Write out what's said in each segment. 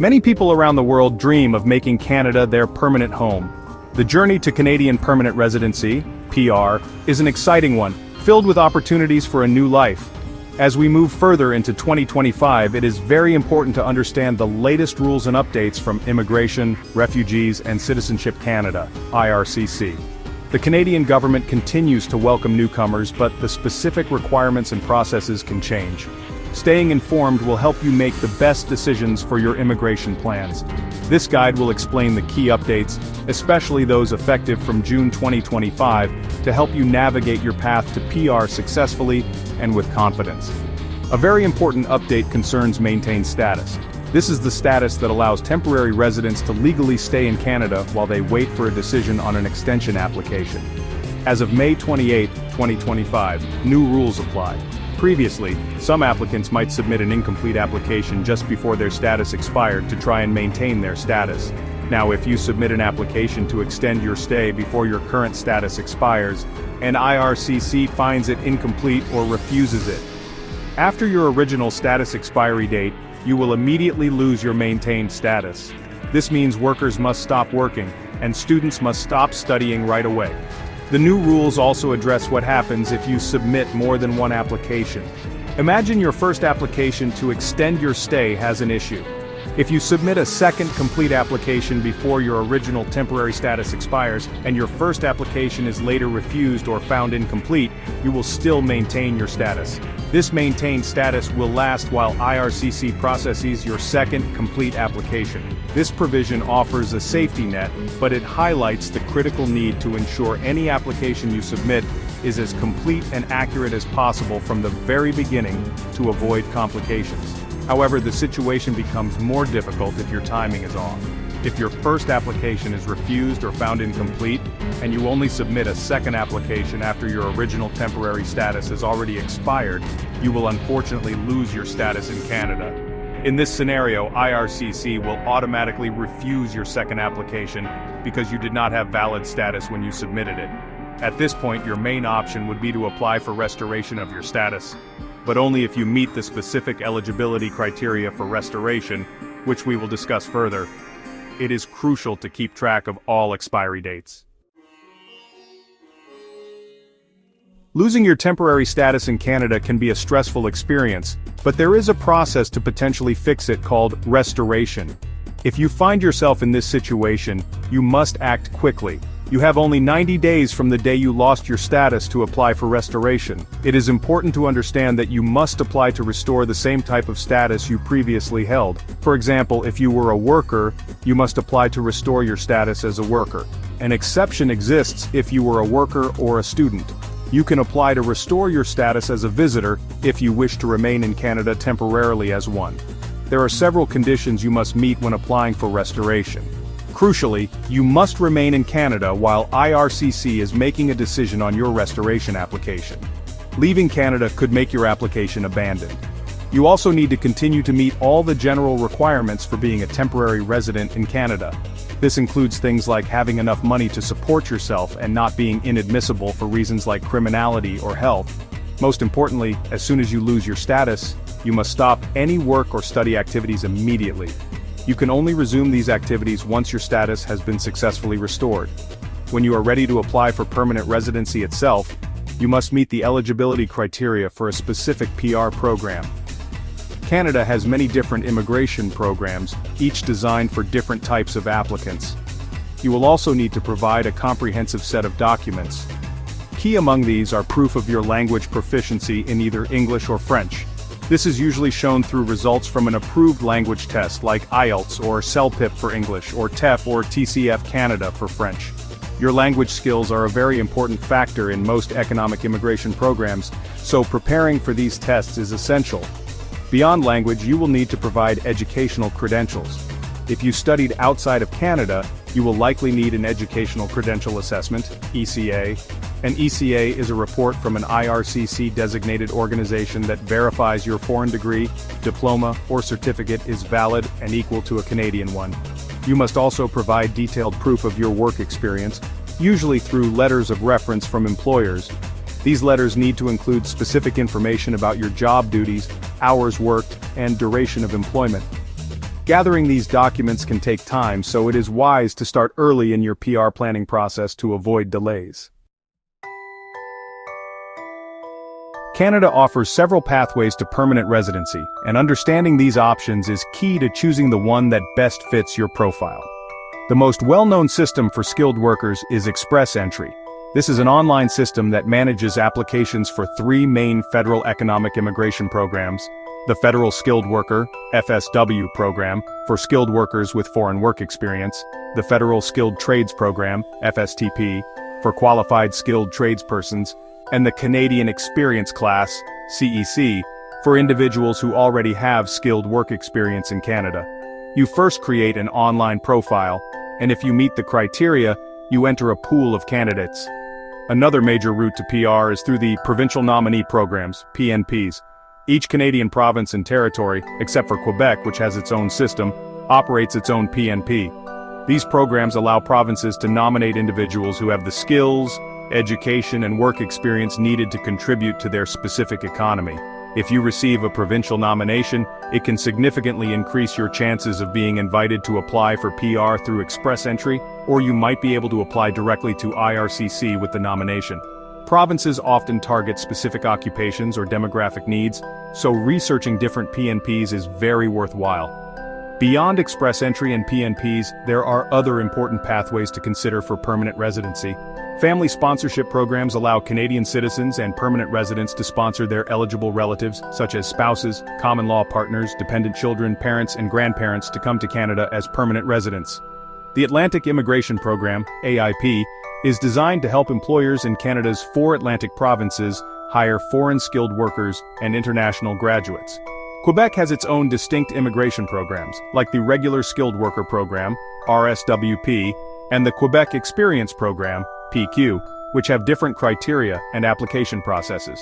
Many people around the world dream of making Canada their permanent home. The journey to Canadian permanent residency, PR, is an exciting one, filled with opportunities for a new life. As we move further into 2025, it is very important to understand the latest rules and updates from Immigration, Refugees and Citizenship Canada, IRCC. The Canadian government continues to welcome newcomers, but the specific requirements and processes can change. Staying informed will help you make the best decisions for your immigration plans. This guide will explain the key updates, especially those effective from June 2025, to help you navigate your path to PR successfully and with confidence. A very important update concerns maintained status. This is the status that allows temporary residents to legally stay in Canada while they wait for a decision on an extension application. As of May 28, 2025, new rules apply. Previously, some applicants might submit an incomplete application just before their status expired to try and maintain their status. Now, if you submit an application to extend your stay before your current status expires, and IRCC finds it incomplete or refuses it, after your original status expiry date, you will immediately lose your maintained status. This means workers must stop working, and students must stop studying right away. The new rules also address what happens if you submit more than one application. Imagine your first application to extend your stay has an issue. If you submit a second complete application before your original temporary status expires, and your first application is later refused or found incomplete, you will still maintain your status. This maintained status will last while IRCC processes your second complete application. This provision offers a safety net, but it highlights the critical need to ensure any application you submit is as complete and accurate as possible from the very beginning to avoid complications. However, the situation becomes more difficult if your timing is off. If your first application is refused or found incomplete, and you only submit a second application after your original temporary status has already expired, you will unfortunately lose your status in Canada. In this scenario, IRCC will automatically refuse your second application because you did not have valid status when you submitted it. At this point, your main option would be to apply for restoration of your status, but only if you meet the specific eligibility criteria for restoration, which we will discuss further. It is crucial to keep track of all expiry dates. Losing your temporary status in Canada can be a stressful experience, but there is a process to potentially fix it called restoration. If you find yourself in this situation, you must act quickly. You have only 90 days from the day you lost your status to apply for restoration. It is important to understand that you must apply to restore the same type of status you previously held. For example, if you were a worker, you must apply to restore your status as a worker. An exception exists if you were a worker or a student. You can apply to restore your status as a visitor if you wish to remain in Canada temporarily as one. There are several conditions you must meet when applying for restoration. Crucially, you must remain in Canada while IRCC is making a decision on your restoration application. Leaving Canada could make your application abandoned. You also need to continue to meet all the general requirements for being a temporary resident in Canada. This includes things like having enough money to support yourself and not being inadmissible for reasons like criminality or health. Most importantly, as soon as you lose your status, you must stop any work or study activities immediately. You can only resume these activities once your status has been successfully restored. When you are ready to apply for permanent residency itself, you must meet the eligibility criteria for a specific PR program. Canada has many different immigration programs, each designed for different types of applicants. You will also need to provide a comprehensive set of documents. Key among these are proof of your language proficiency in either English or French. This is usually shown through results from an approved language test like IELTS or CELPIP for English or TEF or TCF Canada for French. Your language skills are a very important factor in most economic immigration programs, so preparing for these tests is essential. Beyond language, you will need to provide educational credentials. If you studied outside of Canada, you will likely need an Educational Credential Assessment, ECA. An ECA is a report from an IRCC-designated organization that verifies your foreign degree, diploma, or certificate is valid and equal to a Canadian one. You must also provide detailed proof of your work experience, usually through letters of reference from employers. These letters need to include specific information about your job duties, hours worked, and duration of employment. Gathering these documents can take time, so it is wise to start early in your PR planning process to avoid delays. Canada offers several pathways to permanent residency, and understanding these options is key to choosing the one that best fits your profile. The most well-known system for skilled workers is Express Entry. This is an online system that manages applications for three main federal economic immigration programs: the Federal Skilled Worker (FSW) program for skilled workers with foreign work experience, the Federal Skilled Trades Program (FSTP) for qualified skilled tradespersons, and the Canadian Experience Class (CEC) for individuals who already have skilled work experience in Canada. You first create an online profile, and if you meet the criteria, you enter a pool of candidates. Another major route to PR is through the Provincial Nominee Programs, PNPs. Each Canadian province and territory, except for Quebec, which has its own system, operates its own PNP. These programs allow provinces to nominate individuals who have the skills, education, and work experience needed to contribute to their specific economy. If you receive a provincial nomination, it can significantly increase your chances of being invited to apply for PR through Express Entry, or you might be able to apply directly to IRCC with the nomination. Provinces often target specific occupations or demographic needs, so researching different PNPs is very worthwhile. Beyond Express Entry and PNPs, there are other important pathways to consider for permanent residency. Family sponsorship programs allow Canadian citizens and permanent residents to sponsor their eligible relatives, such as spouses, common law partners, dependent children, parents, and grandparents, to come to Canada as permanent residents. The Atlantic Immigration Program, AIP, is designed to help employers in Canada's 4 Atlantic provinces hire foreign skilled workers and international graduates. Quebec has its own distinct immigration programs, like the Regular Skilled Worker Program, RSWP, and the Quebec Experience Program, PQ, which have different criteria and application processes.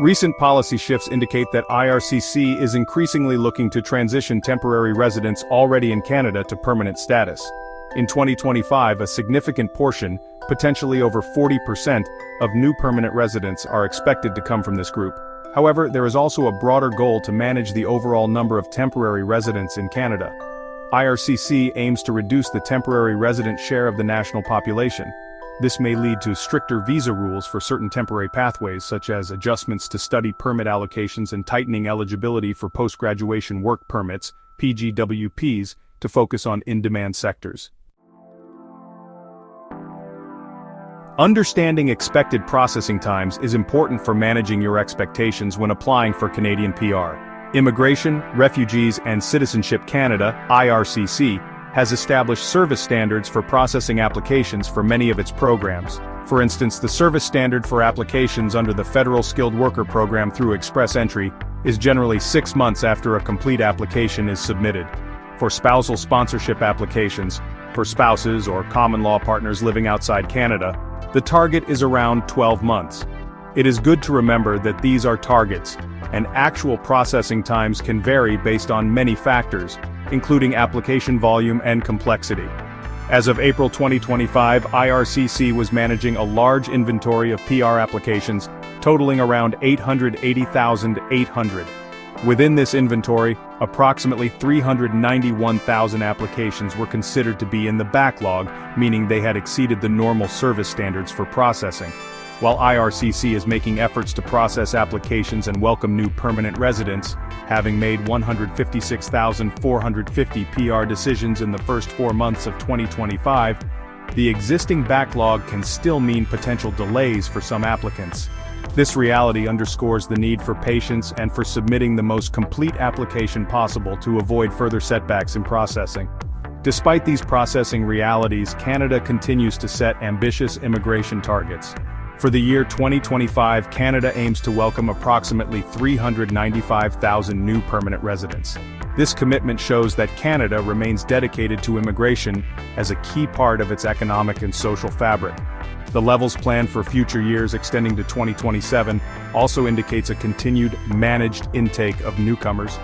Recent policy shifts indicate that IRCC is increasingly looking to transition temporary residents already in Canada to permanent status. In 2025, a significant portion, potentially over 40%, of new permanent residents are expected to come from this group. However, there is also a broader goal to manage the overall number of temporary residents in Canada. IRCC aims to reduce the temporary resident share of the national population. This may lead to stricter visa rules for certain temporary pathways, such as adjustments to study permit allocations and tightening eligibility for post-graduation work permits, PGWPs, to focus on in-demand sectors. Understanding expected processing times is important for managing your expectations when applying for Canadian PR. Immigration, Refugees and Citizenship Canada, IRCC, has established service standards for processing applications for many of its programs. For instance, the service standard for applications under the Federal Skilled Worker Program through Express Entry is generally 6 months after a complete application is submitted. For spousal sponsorship applications, for spouses or common law partners living outside Canada, the target is around 12 months. It is good to remember that these are targets, and actual processing times can vary based on many factors, including application volume and complexity. As of April 2025, IRCC was managing a large inventory of PR applications, totaling around 880,800. Within this inventory, approximately 391,000 applications were considered to be in the backlog, meaning they had exceeded the normal service standards for processing. While IRCC is making efforts to process applications and welcome new permanent residents, having made 156,450 PR decisions in the first 4 months of 2025, the existing backlog can still mean potential delays for some applicants. This reality underscores the need for patience and for submitting the most complete application possible to avoid further setbacks in processing. Despite these processing realities, Canada continues to set ambitious immigration targets. For the year 2025, Canada aims to welcome approximately 395,000 new permanent residents. This commitment shows that Canada remains dedicated to immigration as a key part of its economic and social fabric. The levels planned for future years extending to 2027 also indicates a continued, managed intake of newcomers.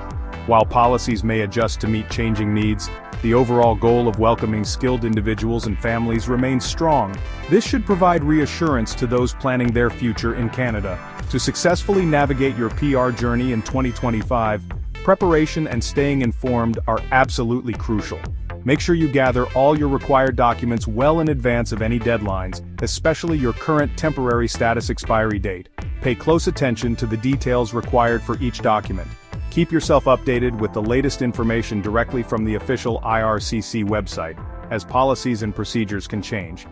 While policies may adjust to meet changing needs, the overall goal of welcoming skilled individuals and families remains strong. This should provide reassurance to those planning their future in Canada. To successfully navigate your PR journey in 2025, Preparation and staying informed are absolutely crucial. Make sure you gather all your required documents well in advance of any deadlines, especially your current temporary status expiry date. Pay close attention to the details required for each document. Keep yourself updated with the latest information directly from the official IRCC website, as policies and procedures can change.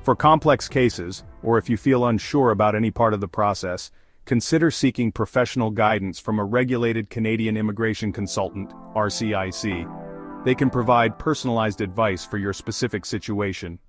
For complex cases, or if you feel unsure about any part of the process, consider seeking professional guidance from a regulated Canadian immigration consultant, RCIC. They can provide personalized advice for your specific situation.